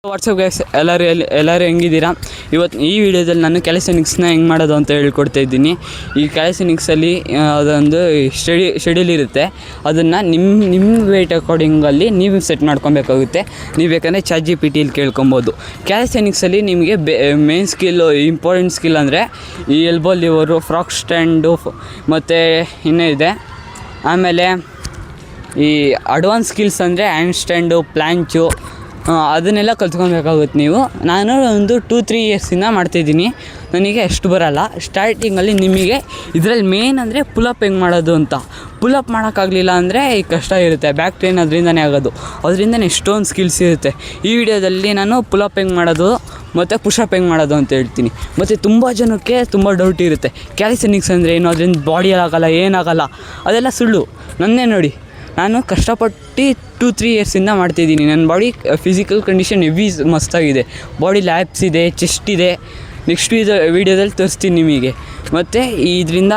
WhatsApp guys, ಎಲ್ಲರೂ ಹೆಂಗಿದ್ದೀರಾ? ಇವತ್ತು ಈ ವಿಡಿಯೋದಲ್ಲಿ ನಾನು ಕ್ಯಾಲಿಸ್ಥೆನಿಕ್ಸ್ನ ಹೆಂಗೆ ಮಾಡೋದು ಅಂತ ಹೇಳ್ಕೊಡ್ತಾ ಇದ್ದೀನಿ. ಈ ಕ್ಯಾಲಿಸ್ಥೆನಿಕ್ಸಲ್ಲಿ ಅದೊಂದು ಶೆಡ್ಯೂಲ್ ಇರುತ್ತೆ. ಅದನ್ನು ನಿಮ್ಮ ವೇಟ್ ಅಕಾರ್ಡಿಂಗಲ್ಲಿ ನೀವು ಸೆಟ್ ಮಾಡ್ಕೊಬೇಕಾಗುತ್ತೆ. ನೀವು ಬೇಕಂದರೆ ChatGPTಯಲ್ಲಿ ಕೇಳ್ಕೊಬೋದು. ಕ್ಯಾಲಿಸ್ಥೆನಿಕ್ಸಲ್ಲಿ ನಿಮಗೆ ಮೇನ್ ಸ್ಕಿಲ್ಲು, ಇಂಪಾರ್ಟೆಂಟ್ ಸ್ಕಿಲ್ ಅಂದರೆ ಈ ಎಲ್ಬೋ ಲಿವರು, ಫ್ರಾಕ್ ಸ್ಟ್ಯಾಂಡು ಮತ್ತು ಇನ್ನೂ ಇದೆ. ಆಮೇಲೆ ಈ ಅಡ್ವಾನ್ಸ್ ಸ್ಕಿಲ್ಸ್ ಅಂದರೆ ಹ್ಯಾಂಡ್ ಸ್ಟ್ಯಾಂಡು, ಪ್ಲ್ಯಾಂಚು, ಅದನ್ನೆಲ್ಲ ಕಲ್ತ್ಕೊಬೇಕಾಗುತ್ತೆ ನೀವು. ನಾನು ಒಂದು 2-3 ಇಯರ್ಸಿಂದ ಮಾಡ್ತಾಯಿದ್ದೀನಿ. ನನಗೆ ಅಷ್ಟು ಬರೋಲ್ಲ. ಸ್ಟಾರ್ಟಿಂಗಲ್ಲಿ ನಿಮಗೆ ಇದರಲ್ಲಿ ಮೇನ್ ಅಂದರೆ ಪುಲಪ್ ಹೆಂಗೆ ಮಾಡೋದು ಅಂತ. ಪುಲಪ್ ಮಾಡೋಕ್ಕಾಗಲಿಲ್ಲ ಅಂದರೆ ಕಷ್ಟ ಇರುತ್ತೆ. ಬ್ಯಾಕ್ ಟ್ರೈನ್ ಅದರಿಂದನೇ ಆಗೋದು. ಅದರಿಂದನೇ ಎಷ್ಟೊಂದು ಸ್ಕಿಲ್ಸ್ ಇರುತ್ತೆ. ಈ ವಿಡಿಯೋದಲ್ಲಿ ನಾನು ಪುಲಪ್ ಹೆಂಗೆ ಮಾಡೋದು ಮತ್ತು ಪುಷಪ್ ಹೆಂಗೆ ಮಾಡೋದು ಅಂತ ಹೇಳ್ತೀನಿ. ಮತ್ತು ತುಂಬ ಜನಕ್ಕೆ ತುಂಬ ಡೌಟ್ ಇರುತ್ತೆ, ಕ್ಯಾಲಿಸ್ಥೆನಿಕ್ಸ್ ಅಂದರೆ ಏನು, ಅದರಿಂದ ಬಾಡಿ ಆಗೋಲ್ಲ, ಏನಾಗಲ್ಲ. ಅದೆಲ್ಲ ಸುಳ್ಳು. ನನ್ನೇ ನೋಡಿ, ನಾನು ಕಷ್ಟಪಟ್ಟು 2-3 ಇಯರ್ಸಿಂದ ಮಾಡ್ತಾಯಿದ್ದೀನಿ. ನನ್ನ ಬಾಡಿ ಫಿಸಿಕಲ್ ಕಂಡೀಷನ್ ಹೆವಿ ಮಸ್ತಾಗಿದೆ. ಬಾಡಿ ಲ್ಯಾಬ್ಸ್ ಇದೆ, ಚೆಸ್ಟ್ ಇದೆ. ನೆಕ್ಸ್ಟ್ ವೀಡಿಯೋದಲ್ಲಿ ತೋರಿಸ್ತೀನಿ ನಿಮಗೆ. ಮತ್ತು ಇದರಿಂದ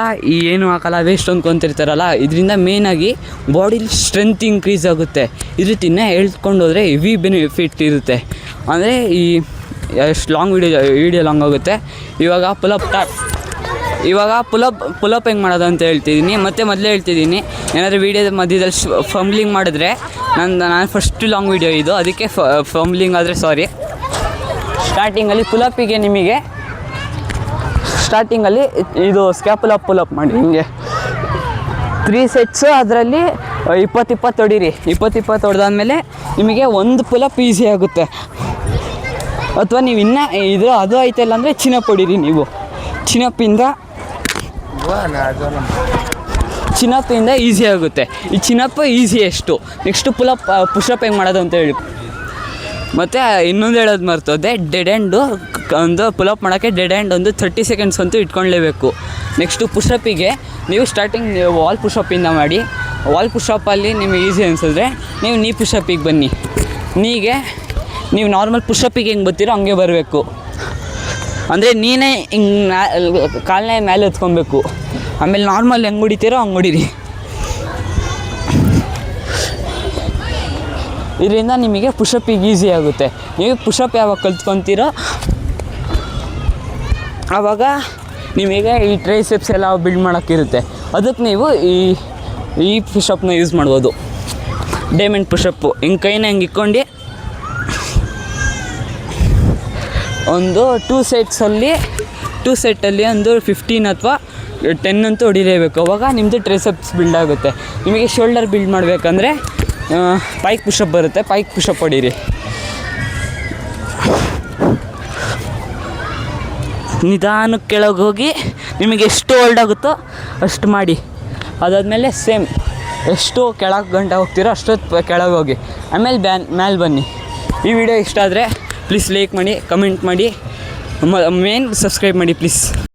ಏನು ಆಗಲ್ಲ, ವೇಸ್ಟ್ ಅಂದ್ಕೊತಿರ್ತಾರಲ್ಲ, ಇದರಿಂದ ಮೇಯ್ನಾಗಿ ಬಾಡಿಲಿ ಸ್ಟ್ರೆಂತ್ ಇನ್ಕ್ರೀಸ್ ಆಗುತ್ತೆ. ಇದ್ರ ತಿನ್ನ ಹೇಳ್ಕೊಂಡು ಹೋದರೆ ಹೆವಿ ಬೆನಿಫಿಟ್ ಇರುತ್ತೆ. ಅಂದರೆ ಈ ಎಷ್ಟು ಲಾಂಗ್ ವೀಡಿಯೋ ಲಾಂಗ್ ಆಗುತ್ತೆ. ಇವಾಗ ಪುಲಪ್ ಹೆಂಗೆ ಮಾಡೋದು ಅಂತ ಹೇಳ್ತಿದ್ದೀನಿ. ಮತ್ತು ಮೊದಲೇ ಹೇಳ್ತಿದ್ದೀನಿ, ಏನಾದರೂ ವೀಡಿಯೋದ ಮಧ್ಯದಲ್ಲಿ ಫಂಬ್ಲಿಂಗ್ ಮಾಡಿದ್ರೆ ನಾನು ಫಸ್ಟ್ ಲಾಂಗ್ ವೀಡಿಯೋ ಇದು, ಅದಕ್ಕೆ ಫಂಬ್ಲಿಂಗ್ ಆದರೆ ಸಾರಿ. ಸ್ಟಾರ್ಟಿಂಗಲ್ಲಿ ಪುಲಪ್ಪಿಗೆ ನಿಮಗೆ ಇದು ಸ್ಕ್ಯಾಪುಲಪ್ ಪುಲಪ್ ಮಾಡಿ ಹಿಂಗೆ 3 ಸೆಟ್ಸು. ಅದರಲ್ಲಿ 20 ಹೊಡೀರಿ. 20 ಹೊಡೆದಾದ್ಮೇಲೆ ನಿಮಗೆ ಒಂದು ಪುಲಪ್ ಈಸಿ ಆಗುತ್ತೆ. ಅಥವಾ ನೀವು ಇನ್ನೂ ಅದು ಐತಲ್ಲ ಅಂದರೆ ಚಿನಪ್ ಹೊಡೀರಿ. ನೀವು ಚಿನಪ್ಪಿಂದ ಈಸಿ ಆಗುತ್ತೆ. ಈ ಚಿನಪ್ ಈಸಿ ಎಷ್ಟು. ನೆಕ್ಸ್ಟು ಪುಷಪ್ ಹೆಂಗೆ ಮಾಡೋದು ಅಂತ ಹೇಳಿ. ಮತ್ತು ಇನ್ನೊಂದು ಹೇಳೋದು ಮರ್ತೋದೆ, ಡೆಡ್ ಎಂಡು ಒಂದು ಪುಲಪ್ ಮಾಡೋಕ್ಕೆ ಡೆಡ್ ಎಂಡ್ ಒಂದು 30 ಸೆಕೆಂಡ್ಸ್ ಅಂತೂ ಇಟ್ಕೊಳ್ಳೇಬೇಕು. ನೆಕ್ಸ್ಟು ಪುಷಪ್ಪಿಗೆ ನೀವು ಸ್ಟಾರ್ಟಿಂಗ್ ವಾಲ್ ಪುಷಪ್ಪಿಂದ ಮಾಡಿ. ವಾಲ್ ಪುಷಪ್ಪಲ್ಲಿ ನಿಮಗೆ ಈಸಿ ಅನಿಸಿದ್ರೆ ನೀವು ನೀ ಪುಷಪ್ಪಿಗೆ ಬನ್ನಿ. ನೀವು ನಾರ್ಮಲ್ ಪುಷಪ್ಪಿಗೆ ಹೆಂಗೆ ಬರ್ತೀರೋ ಹಂಗೆ ಬರಬೇಕು. ಅಂದರೆ ನೀನೇ ಹಿಂಗೆ ಕಾಲನೇ ಮೇಲೆ ಎತ್ಕೊಬೇಕು. ಆಮೇಲೆ ನಾರ್ಮಲ್ ಹೆಂಗೆ ಹೊಡಿತೀರೋ ಹಂಗೆ ಹೊಡೀರಿ. ಇದರಿಂದ ನಿಮಗೆ ಪುಷಪ್ಪಿಗೆ ಈಸಿ ಆಗುತ್ತೆ. ನೀವು ಪುಷಪ್ ಯಾವಾಗ ಕಲ್ತ್ಕೊತೀರೋ ಆವಾಗ ನಿಮಗೆ ಈ ಟ್ರೈಸೆಪ್ಸ್ ಎಲ್ಲ ಬಿಲ್ಡ್ ಮಾಡೋಕ್ಕಿರುತ್ತೆ. ಅದಕ್ಕೆ ನೀವು ಈ ಪುಷಪ್ನ ಯೂಸ್ ಮಾಡ್ಬೋದು. ಡೈಮಂಡ್ ಪುಷಪ್ಪು ಹಿಂಗೆ ಕೈನ ಹಿಂಗೆ ಇಟ್ಕೊಂಡು ಒಂದು 2 ಸೆಟ್ಟಲ್ಲಿ ಒಂದು 15 ಅಥವಾ 10 ಅಂತೂ ಹೊಡಿಲೇಬೇಕು. ಅವಾಗ ನಿಮ್ಮದು ಟ್ರೈಸೆಪ್ಸ್ ಬಿಲ್ಡ್ ಆಗುತ್ತೆ. ನಿಮಗೆ ಶೋಲ್ಡರ್ ಬಿಲ್ಡ್ ಮಾಡಬೇಕಂದ್ರೆ ಪೈಕ್ ಪುಷಪ್ ಬರುತ್ತೆ. ಪೈಕ್ ಪುಷಪ್ ಹೊಡೀರಿ. ನಿಧಾನಕ್ಕೆ ಕೆಳಗೆ ಹೋಗಿ ನಿಮಗೆ ಎಷ್ಟು ಹೋಲ್ಡ್ ಆಗುತ್ತೋ ಅಷ್ಟು ಮಾಡಿ. ಅದಾದಮೇಲೆ ಸೇಮ್ ಎಷ್ಟು ಕೆಳಗೆ ಗಂಟೆ ಹೋಗ್ತೀರೋ ಅಷ್ಟೊತ್ತು ಕೆಳಗೆ ಹೋಗಿ. ಆಮೇಲೆ ಮೇಲೆ ಬನ್ನಿ. ಈ ವಿಡಿಯೋ ಇಷ್ಟ ಆದರೆ ಪ್ಲೀಸ್ ಲೈಕ್ ಮಾಡಿ, ಕಮೆಂಟ್ ಮಾಡಿ, ಮೇನ್ ಸಬ್ಸ್ಕ್ರೈಬ್ ಮಾಡಿ ಪ್ಲೀಸ್.